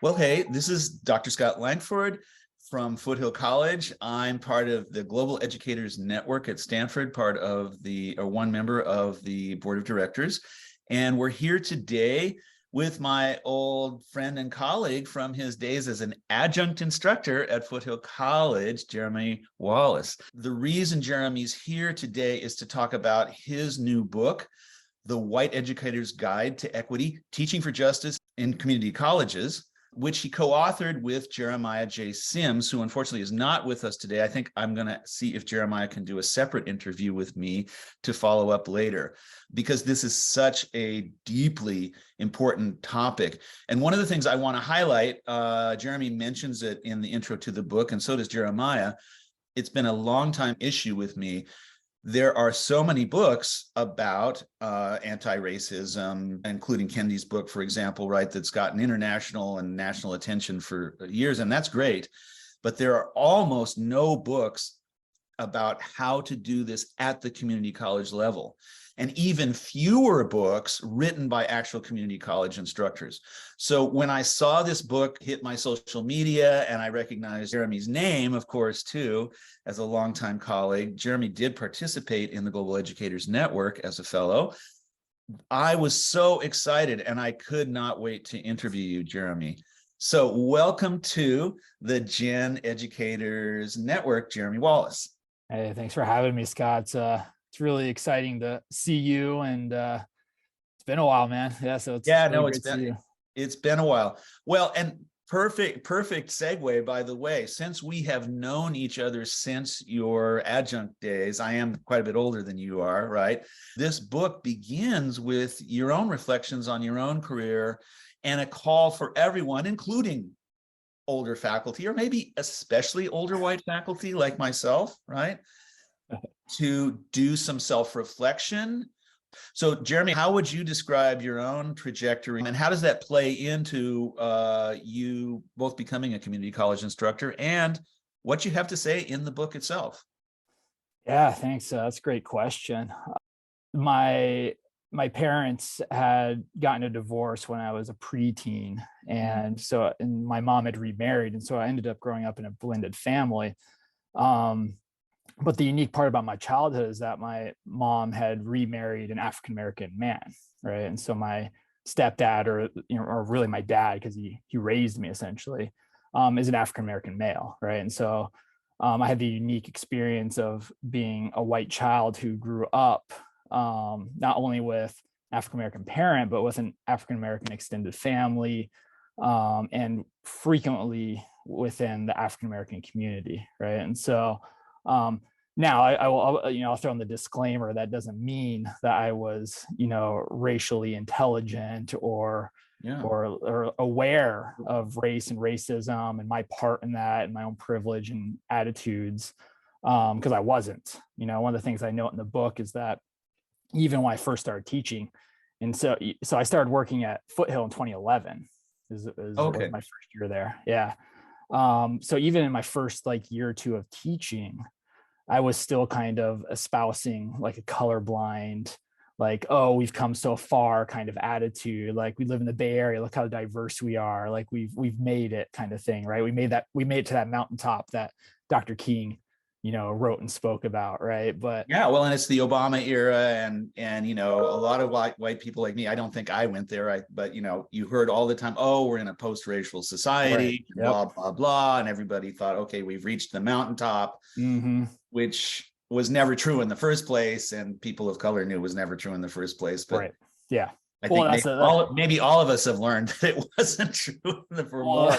Well, hey, this is Dr. Scott Langford from Foothill College. I'm part of the Global Educators Network at Stanford, one member of the board of directors. And we're here today with my old friend and colleague from his days as an adjunct instructor at Foothill College, Jeramy Wallace. The reason Jeramy's here today is to talk about his new book, The White Educator's Guide to Equity, Teaching for Justice in Community Colleges, which he co-authored with Jeremiah J. Sims, who unfortunately is not with us today. I think I'm going to see if Jeremiah can do a separate interview with me to follow up later, because this is such a deeply important topic. And one of the things I want to highlight, Jeremy mentions it in the intro to the book, and so does Jeremiah. It's been a long time issue with me. There are so many books about anti-racism, including Kendi's book, for example, right, that's gotten international and national attention for years, and that's great. But there are almost no books about how to do this at the community college level, and even fewer books written by actual community college instructors. So when I saw this book hit my social media, and I recognized Jeramy's name, of course, too, as a longtime colleague. Jeramy did participate in the Global Educators Network as a fellow. I was so excited, and I could not wait to interview you, Jeramy. So welcome to the Gen Educators Network, Jeramy Wallace. Hey, thanks for having me, Scott. It's really exciting to see you, and it's been a while, man. Yeah, so it's it's been a while. Well, and perfect segue, by the way, since we have known each other since your adjunct days. I am quite a bit older than you are, right? This book begins with your own reflections on your own career and a call for everyone, including older faculty, or maybe especially older white faculty like myself, right, to do some self-reflection. So, Jeramy, how would you describe your own trajectory, and how does that play into you both becoming a community college instructor and what you have to say in the book itself? Yeah, thanks. That's a great question. My parents had gotten a divorce when I was a preteen, and my mom had remarried, and so I ended up growing up in a blended family. But the unique part about my childhood is that my mom had remarried an African-American man, right? And so my stepdad, or really my dad, because he raised me essentially, is an African-American male, right? And so I had the unique experience of being a white child who grew up not only with an African-American parent, but with an African-American extended family, and frequently within the African-American community, right? And so now I'll throw in the disclaimer that doesn't mean that I was, racially intelligent or aware of race and racism and my part in that and my own privilege and attitudes, because I wasn't. One of the things I note in the book is that even when I first started teaching, and so I started working at Foothill in 2011 was my first year there. Yeah. So even in my first year or two of teaching, I was still kind of espousing like a colorblind, oh, we've come so far kind of attitude. Like, we live in the Bay Area, look how diverse we are. Like, we've made it kind of thing, right? We made it to that mountaintop that Dr. King, wrote and spoke about, right? But yeah, well, and it's the Obama era, and a lot of white people like me, I don't think I went there, but you heard all the time, oh, we're in a post-racial society, right. Blah, blah, blah, and everybody thought, okay, we've reached the mountaintop, which was never true in the first place, and people of color knew it was never true in the first place. But right. Yeah. I think maybe all of us have learned that it wasn't true.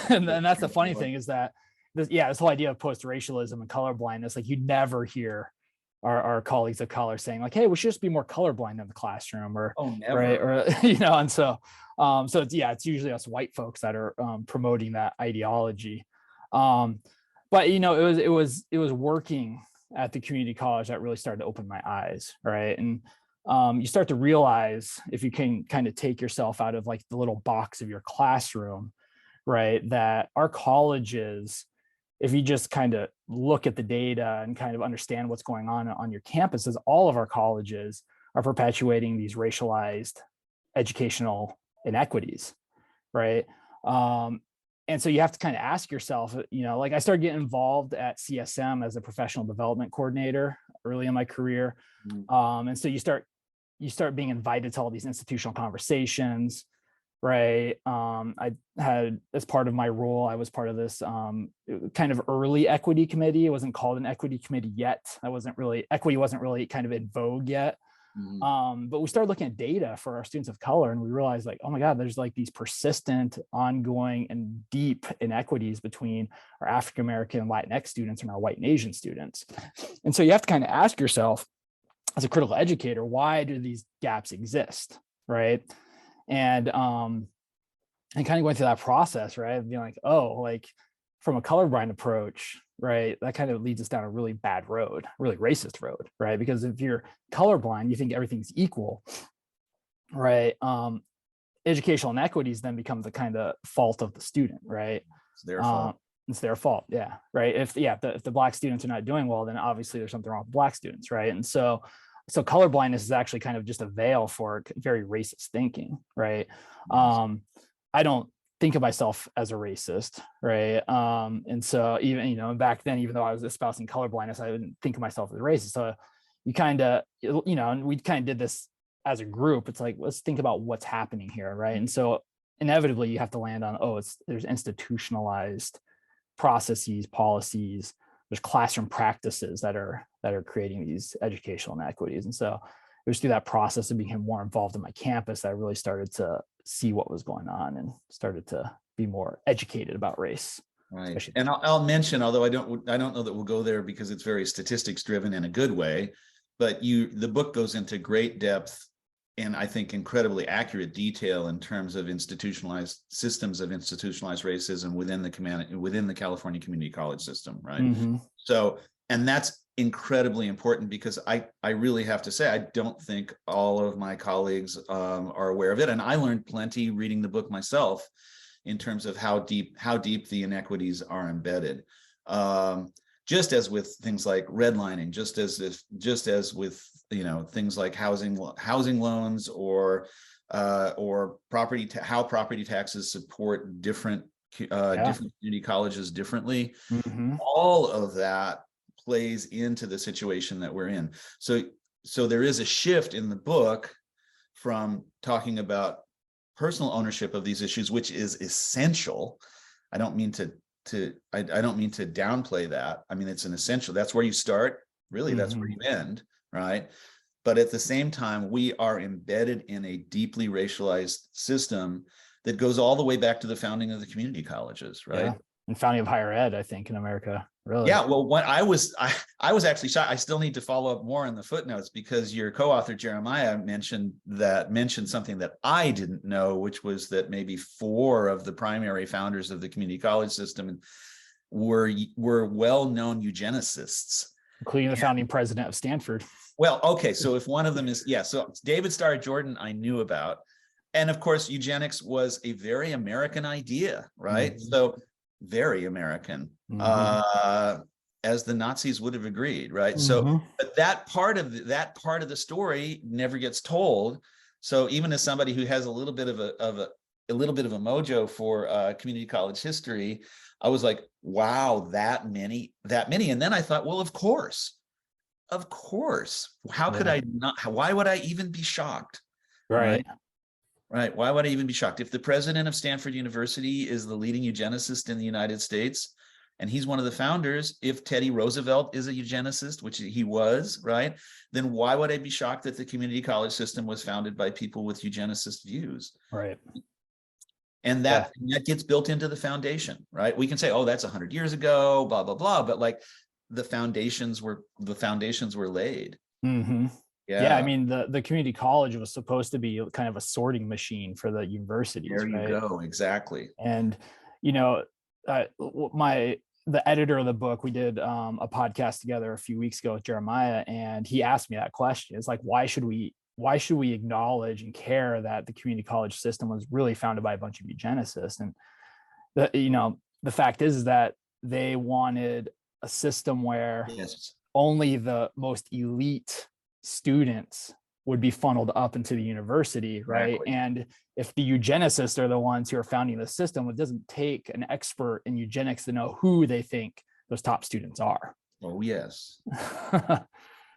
And that's the funny thing is that this whole idea of post-racialism and colorblindness, you never hear our colleagues of color saying hey, we should just be more colorblind in the classroom, or right, or and so it's usually us white folks that are promoting that ideology. But it was working at the community college that really started to open my eyes, right? And you start to realize, if you can kind of take yourself out of the little box of your classroom, right, that our colleges, if you just kind of look at the data and kind of understand what's going on your campuses, all of our colleges are perpetuating these racialized educational inequities, right? and so you have to kind of ask yourself, like I started getting involved at CSM as a professional development coordinator early in my career. And so you start being invited to all these institutional conversations, right? I had, as part of my role, I was part of this kind of early equity committee. It wasn't called an equity committee yet. Equity wasn't really kind of in vogue yet. But we started looking at data for our students of color, and we realized, like, oh my God, there's like these persistent, ongoing, and deep inequities between our African American and Latinx students and our white and Asian students. And so you have to kind of ask yourself, as a critical educator, why do these gaps exist, right? And kind of going through that process, right, being like, oh, like from a colorblind approach, right, that kind of leads us down a really bad road, really racist road, right? Because if you're colorblind, you think everything's equal, right? Educational inequities then become the kind of fault of the student, right? It's their fault. It's their fault, yeah, right. If the Black students are not doing well, then obviously there's something wrong with Black students, right? And so colorblindness is actually kind of just a veil for very racist thinking, right? I don't think of myself as a racist, right? And so even, back then, even though I was espousing colorblindness, I didn't think of myself as racist. So you kind of, and we kind of did this as a group. It's like, let's think about what's happening here, right? And so inevitably you have to land on, there's institutionalized processes, policies, there's classroom practices that are creating these educational inequities. And so it was through that process of becoming more involved in my campus that I really started to see what was going on and started to be more educated about race. Right. And I'll mention, although I don't know that we'll go there because it's very statistics driven in a good way, but the book goes into great depth and I think incredibly accurate detail in terms of institutionalized systems of institutionalized racism within the California community college system, right? So, and that's incredibly important because I really have to say, I don't think all of my colleagues are aware of it. And I learned plenty reading the book myself in terms of how deep the inequities are embedded. Just as with things like redlining, just as with things like housing loans or how property taxes support different community colleges differently. All of that plays into the situation that we're in. So there is a shift in the book from talking about personal ownership of these issues, which is essential. I don't mean to downplay that. I mean, it's an essential. That's where you start. Really, that's where you end, right? But at the same time, we are embedded in a deeply racialized system that goes all the way back to the founding of the community colleges, right? Yeah. And founding of higher ed, I think, in America, really. Yeah, well, when I was actually shocked. I still need to follow up more in the footnotes because your co-author Jeremiah mentioned something that I didn't know, which was that maybe 4 of the primary founders of the community college system were well-known eugenicists, including the founding president of Stanford. Well, okay, so if one of them is, so David Starr Jordan I knew about, and of course eugenics was a very American idea, right? So very American, as the Nazis would have agreed, right? So, but that part of the story never gets told. So even as somebody who has a little bit of a mojo for community college history, I was like, wow, that many. And then I thought, well, of course, how could I not? Why would I even be shocked? Right. Why would I even be shocked? If the president of Stanford University is the leading eugenicist in the United States, and he's one of the founders, if Teddy Roosevelt is a eugenicist, which he was, right, then why would I be shocked that the community college system was founded by people with eugenicist views? Right. And that gets built into the foundation, right? We can say, oh, that's 100 years ago, blah, blah, blah. But like the foundations were laid. Yeah, I mean, the community college was supposed to be kind of a sorting machine for the universities. There you go, exactly. And the editor of the book, we did a podcast together a few weeks ago with Jeremiah, and he asked me that question. It's like, why should we acknowledge and care that the community college system was really founded by a bunch of eugenicists? And the fact is that they wanted a system where only the most elite students would be funneled up into the university, right? Exactly. And if the eugenicists are the ones who are founding the system, it doesn't take an expert in eugenics to know who they think those top students are. Oh, yes.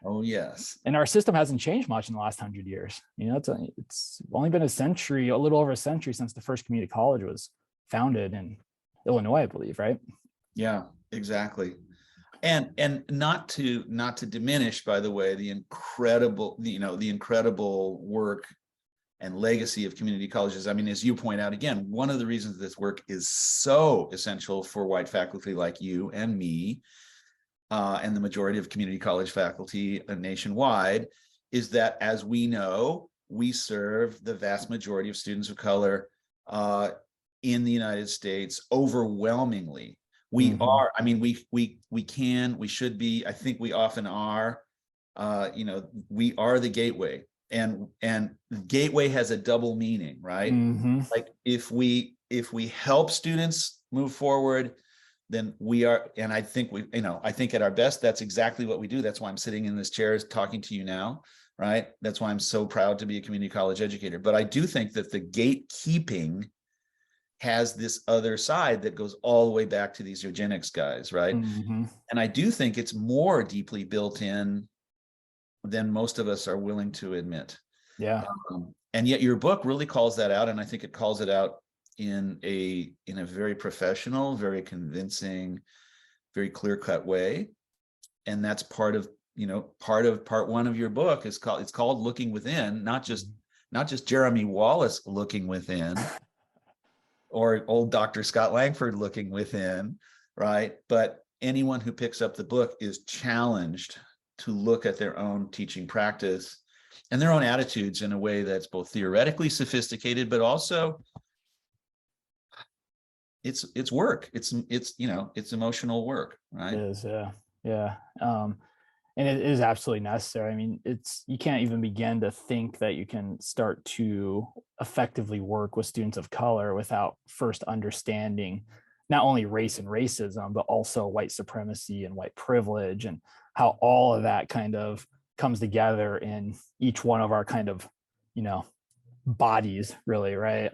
Oh, yes. And our system hasn't changed much in the last 100 years. You know, it's only been a century, a little over a century since the first community college was founded in Illinois, I believe, right? Yeah, exactly. And not to diminish, by the way, the incredible, the incredible work and legacy of community colleges. I mean, as you point out, again, one of the reasons this work is so essential for white faculty like you and me, and the majority of community college faculty nationwide, is that, as we know, we serve the vast majority of students of color in the United States overwhelmingly. We are, I mean, we should be, I think we often are, we are the gateway, and gateway has a double meaning, right? Like if we help students move forward, then we are, and I think I think at our best, that's exactly what we do. That's why I'm sitting in this chair talking to you now, right? That's why I'm so proud to be a community college educator. But I do think that the gatekeeping has this other side that goes all the way back to these eugenics guys, right? And I do think it's more deeply built in than most of us are willing to admit. Yeah. And yet your book really calls that out, and I think it calls it out in a very professional, very convincing, very clear-cut way. And that's part of part one of your book is called Looking Within, not just Jeramy Wallace looking within, or old Dr. Scott Langford looking within, right? But anyone who picks up the book is challenged to look at their own teaching practice and their own attitudes in a way that's both theoretically sophisticated, but also it's work. It's emotional work, right? It is, yeah. And it is absolutely necessary. I mean, you can't even begin to think that you can start to effectively work with students of color without first understanding not only race and racism, but also white supremacy and white privilege, and how all of that kind of comes together in each one of our kind of, bodies, really, right?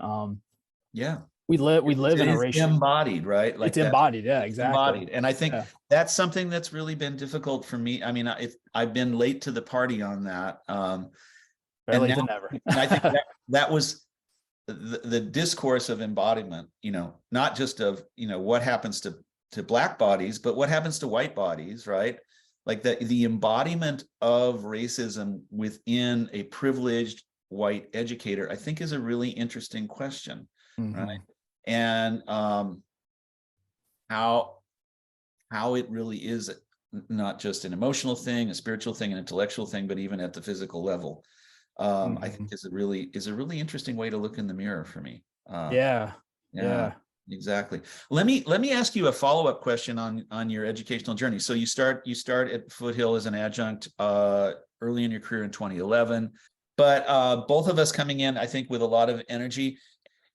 Yeah. We live in a racial embodied, right? Like it's embodied. Yeah, exactly. Embodied. And I think that's something that's really been difficult for me. I mean, I've been late to the party on that. Better late than never. And I think that was the discourse of embodiment, not just of, what happens to Black bodies, but what happens to white bodies, right? Like the embodiment of racism within a privileged white educator, I think, is a really interesting question, right? And how it really is not just an emotional thing, a spiritual thing, an intellectual thing, but even at the physical level, I think is a really interesting way to look in the mirror for me. Yeah, exactly. Let me ask you a follow-up question on your educational journey. So you start at Foothill as an adjunct early in your career in 2011, but both of us coming in, I think, with a lot of energy.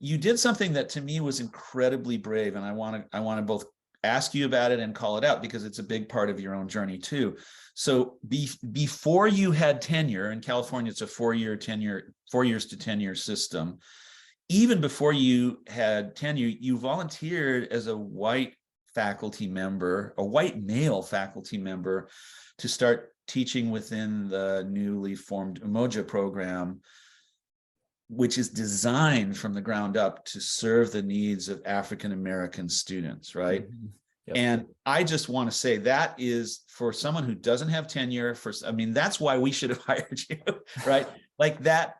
You did something that to me was incredibly brave, and I want to both ask you about it and call it out, because it's a big part of your own journey too. So before you had tenure in California, it's a 4 years to tenure system. Even before you had tenure, you volunteered as a white faculty member, a white male faculty member, to start teaching within the newly formed Umoja program, which is designed from the ground up to serve the needs of African-American students, right? Yep. And I just want to say that is, for someone who doesn't have tenure, that's why we should have hired you, right? Like that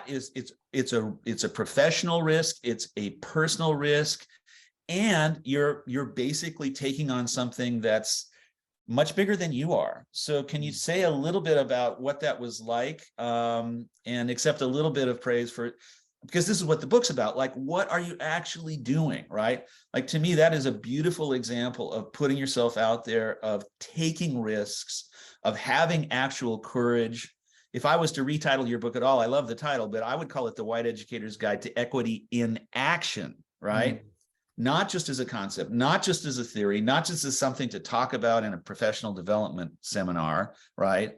is, it's a professional risk, it's a personal risk, and you're basically taking on something that's much bigger than you are. So can you say a little bit about what that was like, and accept a little bit of praise for, because this is what the book's about. Like, what are you actually doing, right? Like, to me, that is a beautiful example of putting yourself out there, of taking risks, of having actual courage. If I was to retitle your book at all, I love the title, but I would call it The White Educator's Guide to Equity in Action, right? Not just as a concept, not just as a theory, not just as something to talk about in a professional development seminar, right?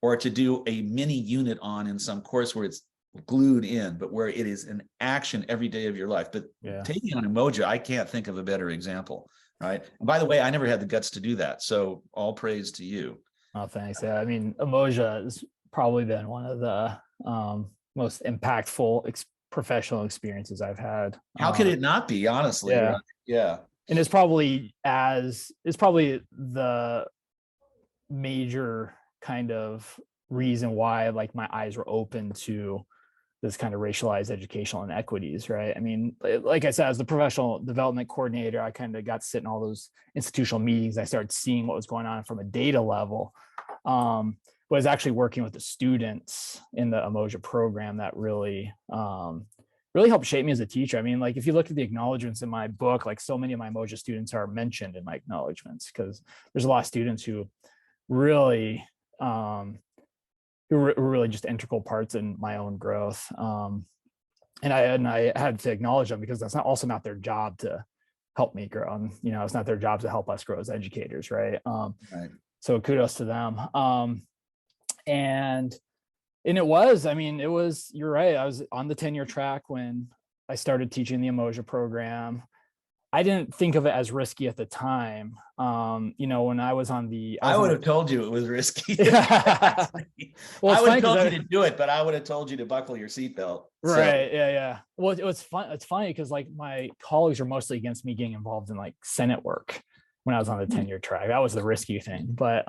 or to do a mini unit on in some course where it's glued in, but where it is an action every day of your life. But taking on Umoja, I can't think of a better example, right? And by the way, I never had the guts to do that. So all praise to you. Oh, thanks. Yeah, I mean, Umoja has probably been one of the most impactful professional experiences I've had. How could it not be, honestly? Yeah. Right? Yeah. And it's probably the major kind of reason why like my eyes were open to this kind of racialized educational inequities, right? I mean, like I said, as the professional development coordinator, I kind of got to sit in all those institutional meetings. I started seeing what was going on from a data level. Was actually working with the students in the Umoja program that really helped shape me as a teacher. I mean, like if you look at the acknowledgments in my book, like so many of my Umoja students are mentioned in my acknowledgments because there's a lot of students who really who were really just integral parts in my own growth. And I had to acknowledge them because that's not their job to help me grow. It's not their job to help us grow as educators, right? Right. So kudos to them. And it was, you're right. I was on the tenure track when I started teaching the Umoja program. I didn't think of it as risky at the time. When I was on the, I would have told you it was risky. Well, I would have told you to do it, but I would have told you to buckle your seatbelt. Right. So. Yeah. Well, it's fun. It's funny because like my colleagues are mostly against me getting involved in like Senate work when I was on the tenure track. That was the risky thing. But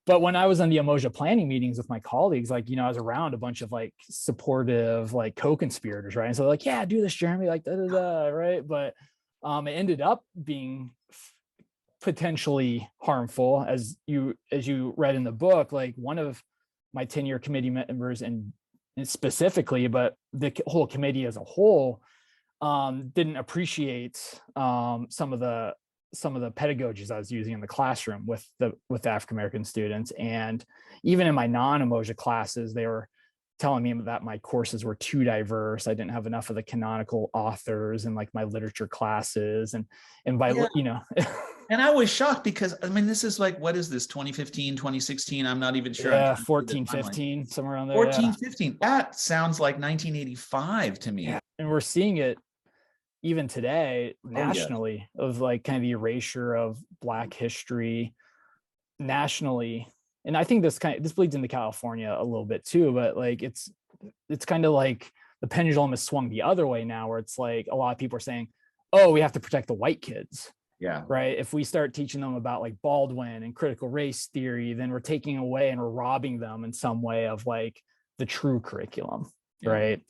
but when I was in the Umoja planning meetings with my colleagues, like, I was around a bunch of like supportive, like co-conspirators, right? And so like, yeah, do this, Jeremy, like, right? But it ended up being potentially harmful, as you read in the book. Like one of my tenure committee members, and specifically, but the whole committee as a whole, didn't appreciate some of the pedagogies I was using in the classroom with the African-American students. And even in my non-Umoja classes, they were telling me that my courses were too diverse. I didn't have enough of the canonical authors in like my literature classes. And by, And I was shocked because, this is like, what is this, 2015, 2016? I'm not even sure. Yeah, 14, 15, somewhere around there. 14, 15. That sounds like 1985 to me. Yeah. And we're seeing it even today nationally, of like kind of the erasure of Black history nationally. And I think this bleeds into California a little bit too, but like it's kind of like the pendulum has swung the other way now, where it's like a lot of people are saying, oh, we have to protect the white kids. Yeah. Right. If we start teaching them about like Baldwin and critical race theory, then we're taking away and we're robbing them in some way of like the true curriculum. Yeah. Right.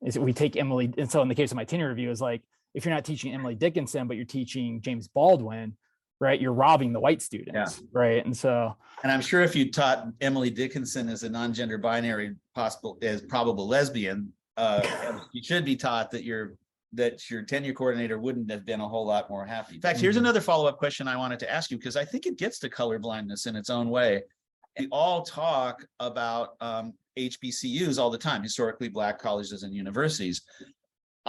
We take Emily. And so in the case of my tenure review is like, if you're not teaching Emily Dickinson, but you're teaching James Baldwin, right, you're robbing the white students. Yeah. Right. And I'm sure if you taught Emily Dickinson as a non-gender binary as probable lesbian, you should be taught that your tenure coordinator wouldn't have been a whole lot more happy. In fact, here's another follow-up question I wanted to ask you, because I think it gets to colorblindness in its own way. We all talk about HBCUs all the time, historically Black colleges and universities.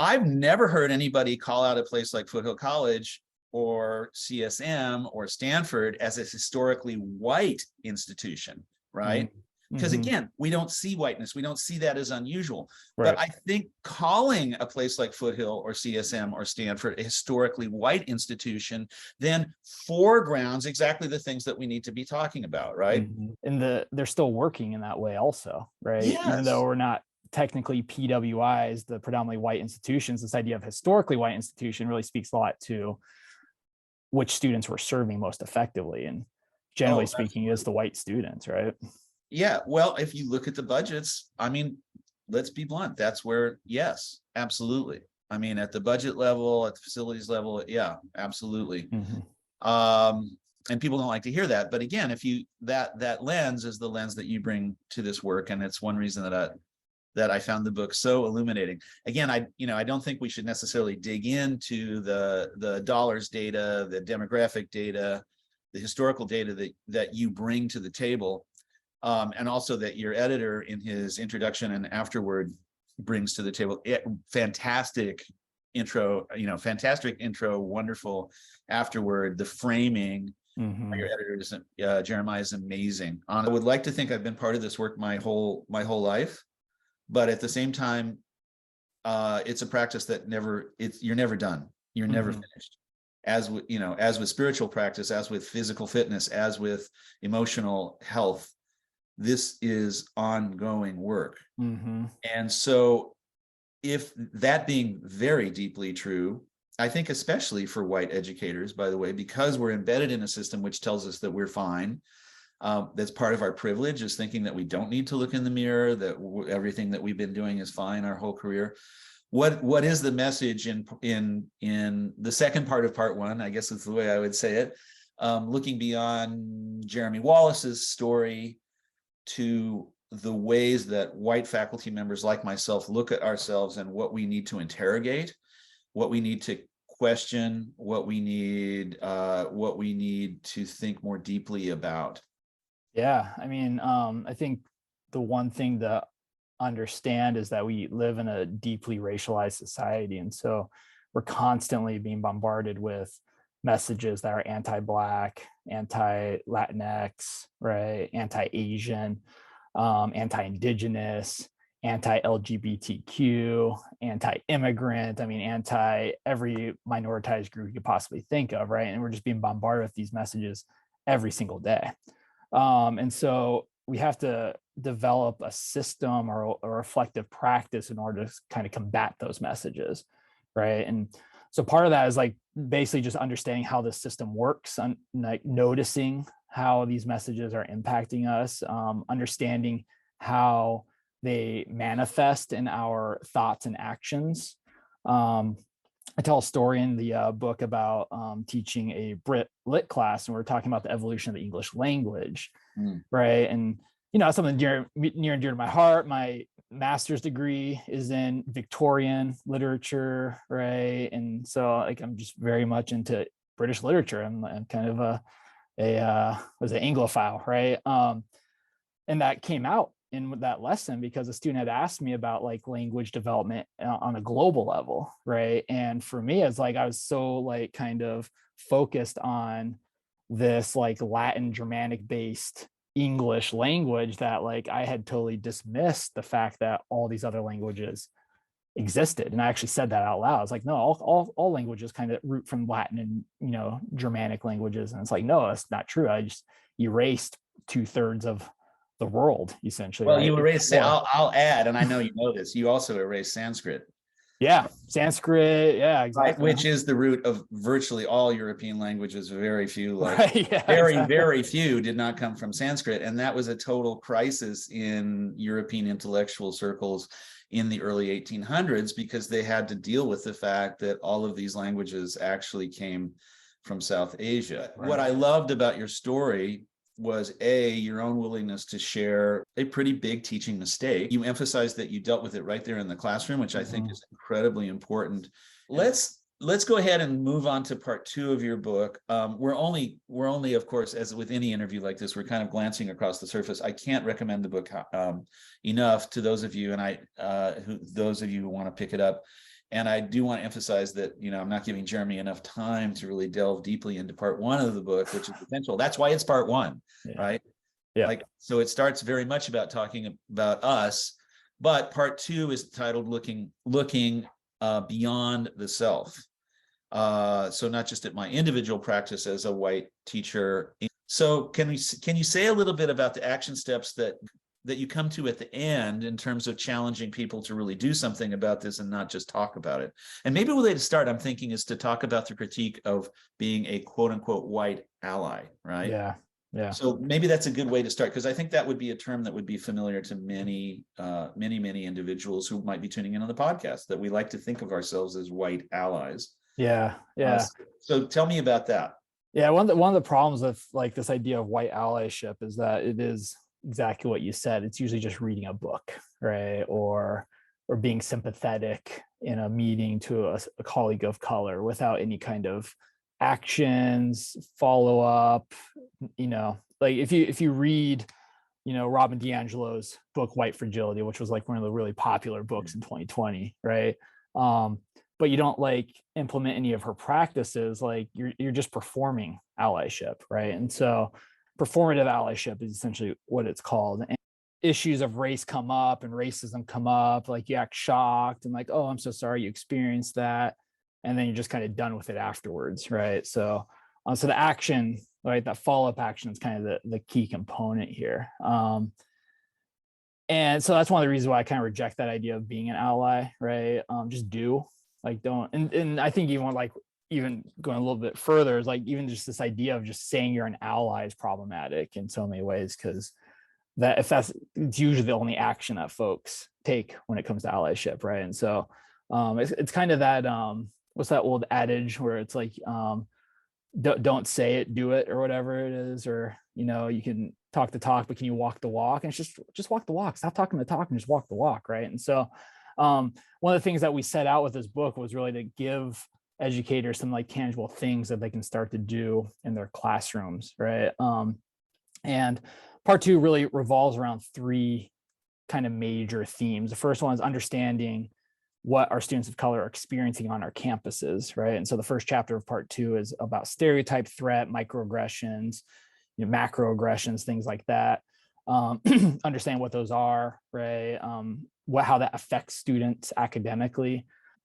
I've never heard anybody call out a place like Foothill College or CSM or Stanford as a historically white institution, right? Because again, we don't see whiteness. We don't see that as unusual. Right. But I think calling a place like Foothill or CSM or Stanford a historically white institution then foregrounds exactly the things that we need to be talking about, right? And they're still working in that way also, right? Yes. Even though we're not technically PWIs, the predominantly white institutions, this idea of historically white institution really speaks a lot to which students we're serving most effectively. And generally speaking, is the white students, right? Yeah, well, if you look at the budgets, let's be blunt. That's where, yes, absolutely. At the budget level, at the facilities level, yeah, absolutely. And people don't like to hear that. But again, if that lens is the lens that you bring to this work, and it's one reason that I found the book so illuminating. Again, I don't think we should necessarily dig into the dollars data, the demographic data, the historical data that you bring to the table. And also that your editor in his introduction and afterward brings to the table. Fantastic intro, wonderful afterward, the framing, Mhm. Your editor is Jeremiah is amazing. I would like to think I've been part of this work my whole life, but at the same time, it's a practice that you're never done. You're never Mhm. finished. As with, as with spiritual practice, as with physical fitness, as with emotional health, this is ongoing work. Mhm. And so, if that being very deeply true, I think especially for white educators, by the way, because we're embedded in a system which tells us that we're fine, that's part of our privilege, is thinking that we don't need to look in the mirror, that everything that we've been doing is fine our whole career. What is the message in the second part of part one? I guess it's the way I would say it. Looking beyond Jeramy Wallace's story to the ways that white faculty members like myself look at ourselves and what we need to interrogate, what we need to question, what we need to think more deeply about. Yeah, I mean, I think the one thing to understand is that we live in a deeply racialized society, and so we're constantly being bombarded with messages that are anti-Black, anti-Latinx, right, anti-Asian, anti-Indigenous, anti-LGBTQ, anti-immigrant. I mean, anti every minoritized group you could possibly think of, right? And we're just being bombarded with these messages every single day. And so we have to develop a system or a reflective practice in order to kind of combat those messages, right? And so part of that is like basically just understanding how the system works, and like noticing how these messages are impacting us, understanding how they manifest in our thoughts and actions. I tell a story in the book about teaching a Brit Lit class, and we're talking about the evolution of the English language, right? And that's something near and dear to my heart. My master's degree is in Victorian literature, right? And so like I'm just very much into British literature. I'm kind of a was an Anglophile, right? And that came out in that lesson because a student had asked me about like language development on a global level, right? And for me, it's like I was so like kind of focused on this like Latin Germanic based English language that like I had totally dismissed the fact that all these other languages existed. And I actually said that out loud. It's like, no, all languages kind of root from Latin and Germanic languages. And it's like, no, that's not true. I just erased 2/3 of the world, essentially. Well, Right. you erase. I'll add, and I know you know this. You also erase Sanskrit. Yeah. Sanskrit. Yeah, Right, exactly. which is the root of virtually all European languages. Very few, like Right. Yeah, very, exactly. very few did not come from Sanskrit. And that was a total crisis in European intellectual circles in the early 1800s, because they had to deal with the fact that all of these languages actually came from South Asia. Right. What I loved about your story was your own willingness to share a pretty big teaching mistake. You emphasized that you dealt with it right there in the classroom, which I think is incredibly important. Let's go ahead and move on to part two of your book. We're only, of course, as with any interview like this, we're kind of glancing across the surface. I can't recommend the book enough to those of you, and those of you who want to pick it up. And I do want to emphasize that, I'm not giving Jeremy enough time to really delve deeply into part one of the book, which is essential. That's why it's part one, right? Yeah. So it starts very much about talking about us, but part two is titled "Looking Beyond the Self." So not just at my individual practice as a white teacher. So can you say a little bit about the action steps that you come to at the end in terms of challenging people to really do something about this and not just talk about it? And maybe the way to start, I'm thinking, is to talk about the critique of being a quote unquote white ally, right? Yeah. Yeah. So maybe that's a good way to start, because I think that would be a term that would be familiar to many individuals who might be tuning in on the podcast, that we like to think of ourselves as white allies. Yeah. Yeah. So tell me about that. Yeah. One of the problems with like this idea of white allyship is that it is exactly what you said. It's usually just reading a book, right? Or being sympathetic in a meeting to a colleague of color without any kind of actions, follow up. Like if you read Robin DiAngelo's book White Fragility, which was like one of the really popular books in 2020, right? but you don't like implement any of her practices, like you're just performing allyship, right? And so performative allyship is essentially what it's called. And issues of race come up and racism come up, like you act shocked and like, oh, I'm so sorry you experienced that. And then you're just kind of done with it afterwards, right? So the action, right, that follow-up action is kind of the key component here. And so that's one of the reasons why I kind of reject that idea of being an ally, right? Just do, like, don't. And I think even going a little bit further is like, even just this idea of just saying you're an ally is problematic in so many ways, because it's usually the only action that folks take when it comes to allyship, right? And so it's kind of that, what's that old adage where it's like, don't say it, do it, or whatever it is, or, you can talk the talk, but can you walk the walk? And it's just walk the walk, stop talking the talk and just walk the walk, right? And so one of the things that we set out with this book was really to give educators some like tangible things that they can start to do in their classrooms, right? And part 2 really revolves around 3 kind of major themes. The first one is understanding what our students of color are experiencing on our campuses, right? And so the first chapter of part 2 is about stereotype, threat, microaggressions, macroaggressions, things like that. Understand what those are, right? How that affects students academically.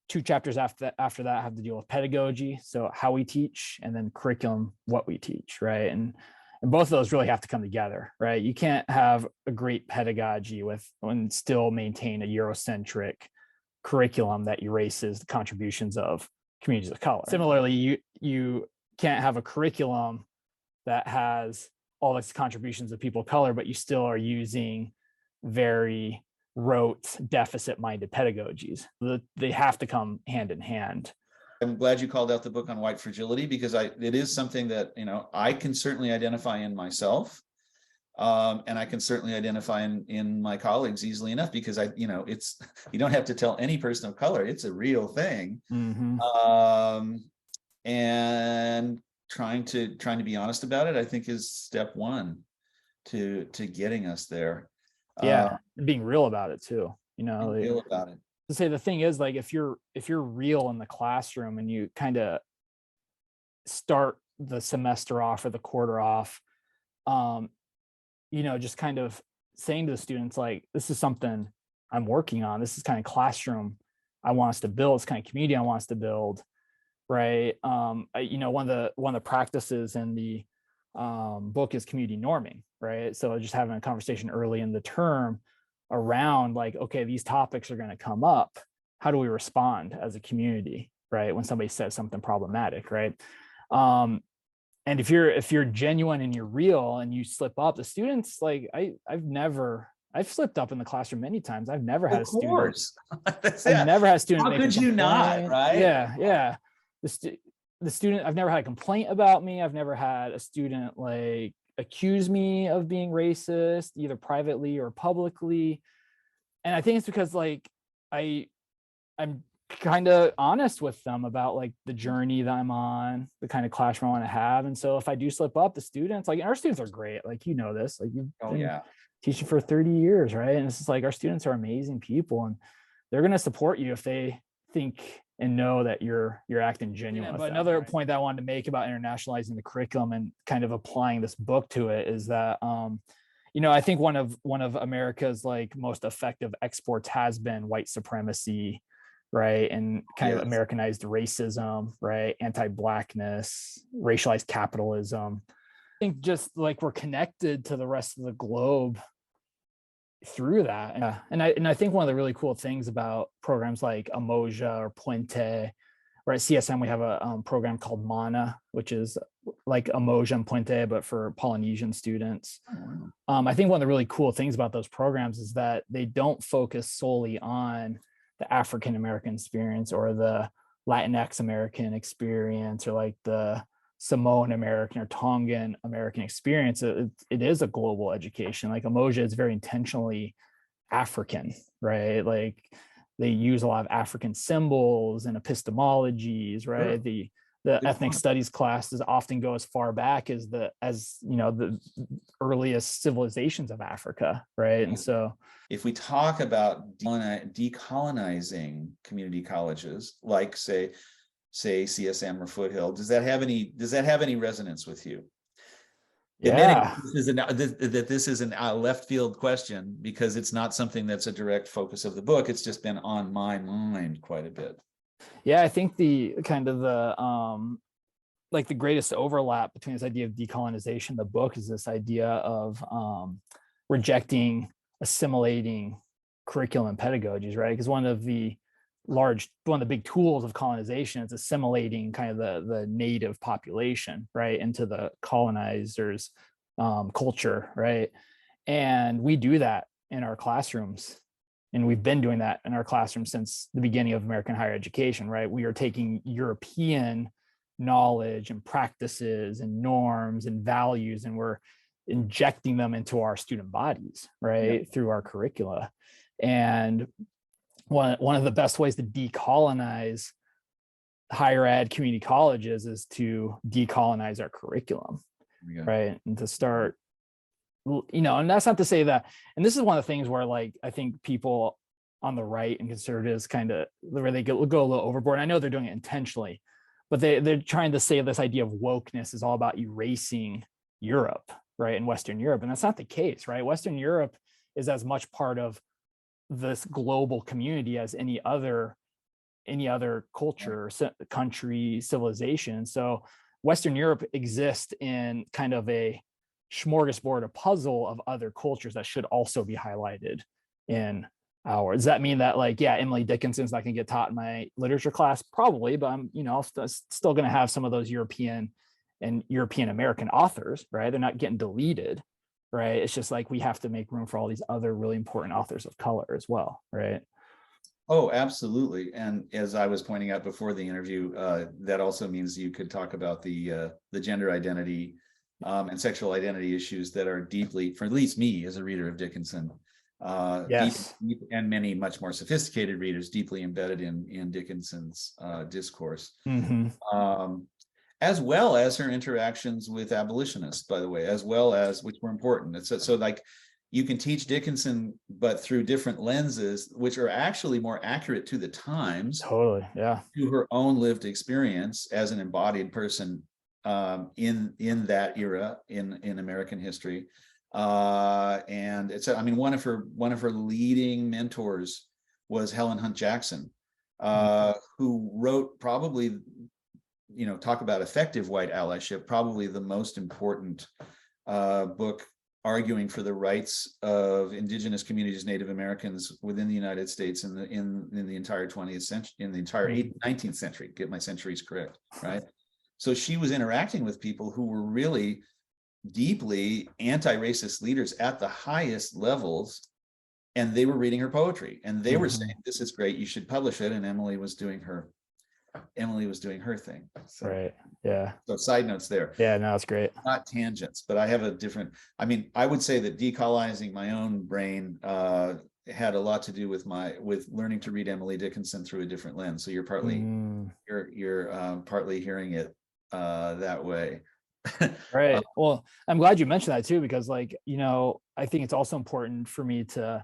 2 chapters after that have to deal with pedagogy, so how we teach, and then curriculum, what we teach, right? And both of those really have to come together, right? You can't have a great pedagogy and still maintain a Eurocentric curriculum that erases the contributions of communities of color. Similarly, you can't have a curriculum that has all these contributions of people of color, but you still are using very rote, deficit-minded pedagogies. They have to come hand in hand. I'm glad you called out the book on white fragility, because it is something that, I can certainly identify in myself. And I can certainly identify in my colleagues easily enough, because it's, you don't have to tell any person of color, it's a real thing. Mm-hmm. And trying to be honest about it, I think, is step 1 to getting us there. Yeah, being real about it too. Real about it. To say the thing is, like, if you're real in the classroom and you kind of start the semester off or the quarter off, just kind of saying to the students, like, this is something I'm working on. This is kind of classroom I want us to build. It's kind of community I want us to build, right? One of the practices in the book is community norming, right? So just having a conversation early in the term around, like, okay, these topics are going to come up. How do we respond as a community, right, when somebody says something problematic, right? And if you're genuine and you're real and you slip up, the students, like, I've slipped up in the classroom many times. I've never had a student. I've never had a student. How could you not, right? Yeah. The student, I've never had a complaint about me. I've never had a student like accuse me of being racist, either privately or publicly. And I think it's because, like, I'm kind of honest with them about, like, the journey that I'm on, the kind of classroom I want to have. And so if I do slip up, the students, like, our students are great. Like, this, like, you've been teaching for 30 years, right? And it's just like, our students are amazing people, and they're going to support you if they think and know that you're acting genuine. But another point that I wanted to make about internationalizing the curriculum and kind of applying this book to it is that, I think one of America's, like, most effective exports has been white supremacy, right? And kind of Americanized racism, right? Anti-Blackness, racialized capitalism. I think just, like, we're connected to the rest of the globe through that. And I think one of the really cool things about programs like Umoja or Puente, or at CSM, we have a program called MANA, which is like Umoja and Puente, but for Polynesian students. I think one of the really cool things about those programs is that they don't focus solely on the African American experience or the Latinx American experience or, like, the Samoan American or Tongan American experience. It is a global education. Like, Umoja is very intentionally African, right? Like, they use a lot of African symbols and epistemologies, right? The the Good ethnic point. studies classes often go as far back as the earliest civilizations of Africa, right? And so If we talk about decolonizing community colleges, like say CSM or Foothill, does that have any resonance with you? Admitting yeah. this is a left field question, because it's not something that's a direct focus of the book. It's just been on my mind quite a bit. Yeah, I think the kind of the greatest overlap between this idea of decolonization, the book, is this idea of rejecting assimilating curriculum pedagogies, right? Because one of the big tools of colonization is assimilating kind of the native population, right, into the colonizers' culture, right? And we do that in our classrooms. And we've been doing that in our classrooms since the beginning of American higher education, right? We are taking European knowledge and practices and norms and values, and we're injecting them into our student bodies, right, Yeah. through our curricula. And one of the best ways to decolonize higher ed community colleges is to decolonize our curriculum, right? And to start, and that's not to say that, and this is one of the things where, like, I think people on the right and conservatives kind of, where they go a little overboard. I know they're doing it intentionally, but they're trying to say this idea of wokeness is all about erasing Europe, right, and Western Europe. And that's not the case, right? Western Europe is as much part of this global community as any other culture, country, civilization. So Western Europe exists in kind of a smorgasbord, a puzzle of other cultures that should also be highlighted in ours. Does that mean that, like, yeah, Emily Dickinson's not going to get taught in my literature class? Probably, but I'm, still going to have some of those European and European American authors, right? They're not getting deleted, right? It's just like we have to make room for all these other really important authors of color as well, right? Oh, absolutely. And as I was pointing out before the interview, that also means you could talk about the gender identity and sexual identity issues that are deeply, for at least me as a reader of Dickinson, Yes. deep, and many much more sophisticated readers, deeply embedded in Dickinson's discourse. Mm-hmm. As well as her interactions with abolitionists, by the way, as well as, which were important. It's so like, you can teach Dickinson, but through different lenses, which are actually more accurate to the times, Totally, yeah, to her own lived experience as an embodied person in that era in American history. And it's, I mean, one of her leading mentors was Helen Hunt Jackson, who wrote probably, talk about effective white allyship, probably the most important book arguing for the rights of indigenous communities, Native Americans within the United States in the entire 20th century, in the entire 19th century, get my centuries correct, right? So she was interacting with people who were really deeply anti-racist leaders at the highest levels, and they were reading her poetry, and they were saying, this is great, you should publish it. And Emily was doing her thing. So, right, yeah. So side notes there. Yeah, no, it's great. Not tangents, but I have a different, I mean, I would say that decolonizing my own brain had a lot to do with learning to read Emily Dickinson through a different lens. So you're partly you're partly hearing it that way. Right. Well, I'm glad you mentioned that too, because, like, I think it's also important for me to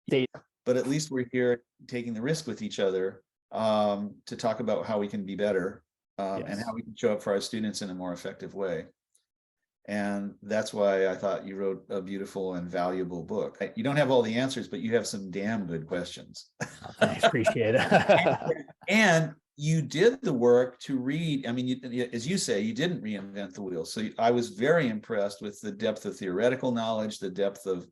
state. But at least we're here taking the risk with each other to talk about how we can be better and how we can show up for our students in a more effective way. And that's why I thought you wrote a beautiful and valuable book. You don't have all the answers, but you have some damn good questions. Thanks, appreciate it. And you did the work to read. I mean, as you say, you didn't reinvent the wheel. So I was very impressed with the depth of theoretical knowledge, the depth of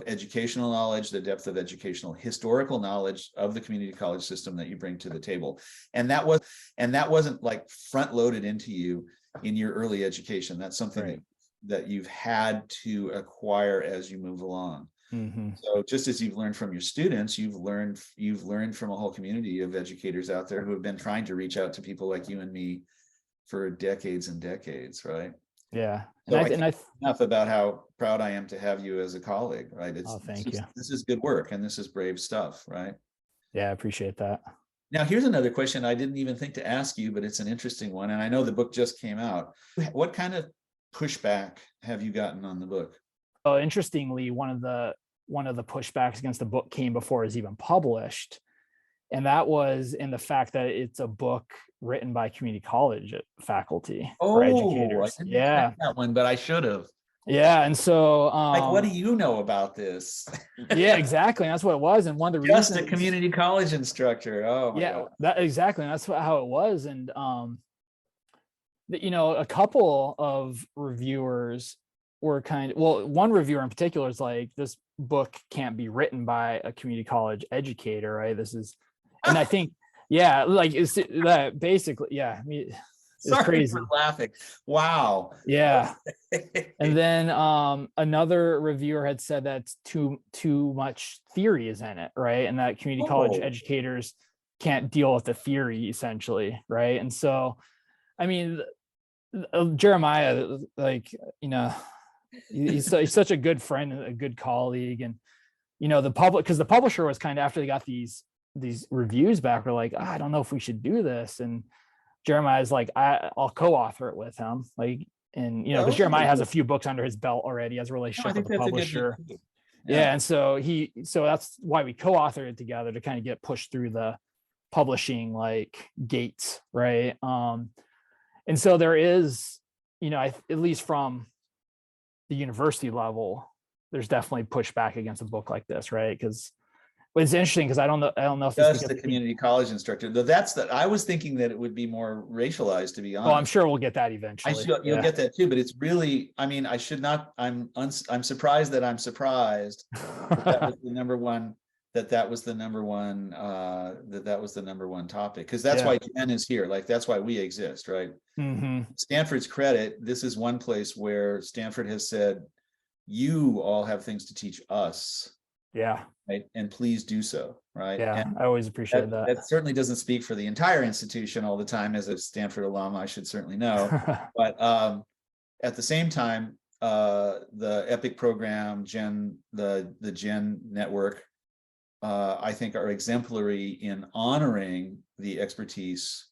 educational knowledge, the depth of educational historical knowledge of the community college system that you bring to the table. And that wasn't like front loaded into you in your early education. That's something that you've had to acquire as you move along. So just as you've learned from your students, you've learned from a whole community of educators out there who have been trying to reach out to people like you and me for decades and decades, right? Yeah. So enough about how proud I am to have you as a colleague, right? Thank you. This is good work, and this is brave stuff, right? Yeah, I appreciate that. Now, here's another question I didn't even think to ask you, but it's an interesting one. And I know the book just came out. What kind of pushback have you gotten on the book? Oh, interestingly, one of the pushbacks against the book came before it was even published. And that was in the fact that it's a book written by community college faculty or Oh, I educators. didn't Yeah. expect that one, but I should have. Yeah. And so, Like, what do you know about this? yeah, exactly. That's what it was. And one of the Just a reasons, community college instructor. Oh my yeah, God. that exactly. That's how it was. And, a couple of reviewers were one reviewer in particular is like, this book can't be written by a community college educator, right? And I think, yeah, like it's that basically, yeah, I mean, it's Sorry crazy. for laughing. Wow. Yeah. And then another reviewer had said that too much theory is in it, right? And that community college educators can't deal with the theory essentially, right? And so, I mean, Jeremiah, like, he's such a good friend and a good colleague. And, because the publisher was kind of, after they got these reviews back, were like, I don't know if we should do this. And Jeremiah's like, I'll co-author it with him. Like, and, because Jeremiah has a few books under his belt already, has a relationship with the publisher. Yeah. And so that's why we co-authored it together, to kind of get pushed through the publishing like gates. Right. And so there is, at least from the university level, there's definitely pushback against a book like this, right? Because it's interesting, because I don't know if just the community college instructor, though. I was thinking that it would be more racialized, to be honest. Well, I'm sure we'll get that eventually. You'll get that too, but it's really, I mean, I should not. I'm surprised that I'm surprised that was the number one. That was the number one. That was the number one topic, because that's why Jen is here. Like, that's why we exist, right? Mm-hmm. Stanford's credit. This is one place where Stanford has said, "You all have things to teach us." Yeah. Right. And please do so. Right. Yeah. And I always appreciate that. That certainly doesn't speak for the entire institution all the time. As a Stanford alum, I should certainly know. But at the same time, the EPIC program, the Gen network, I think are exemplary in honoring the expertise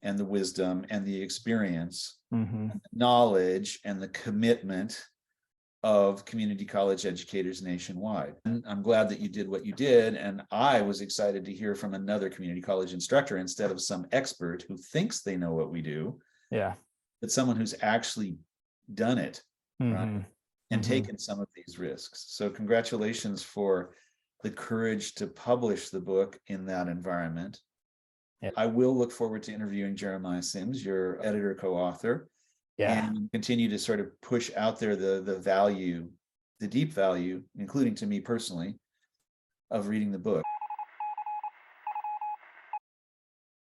and the wisdom and the experience, and the knowledge and the commitment of community college educators nationwide. And I'm glad that you did what you did. And I was excited to hear from another community college instructor, instead of some expert who thinks they know what we do. Yeah. But someone who's actually done it, right? And taken some of these risks. So congratulations for the courage to publish the book in that environment. Yeah. I will look forward to interviewing Jeremiah Sims, your editor, co-author. Yeah. And continue to sort of push out there the value, the deep value, including to me personally, of reading the book.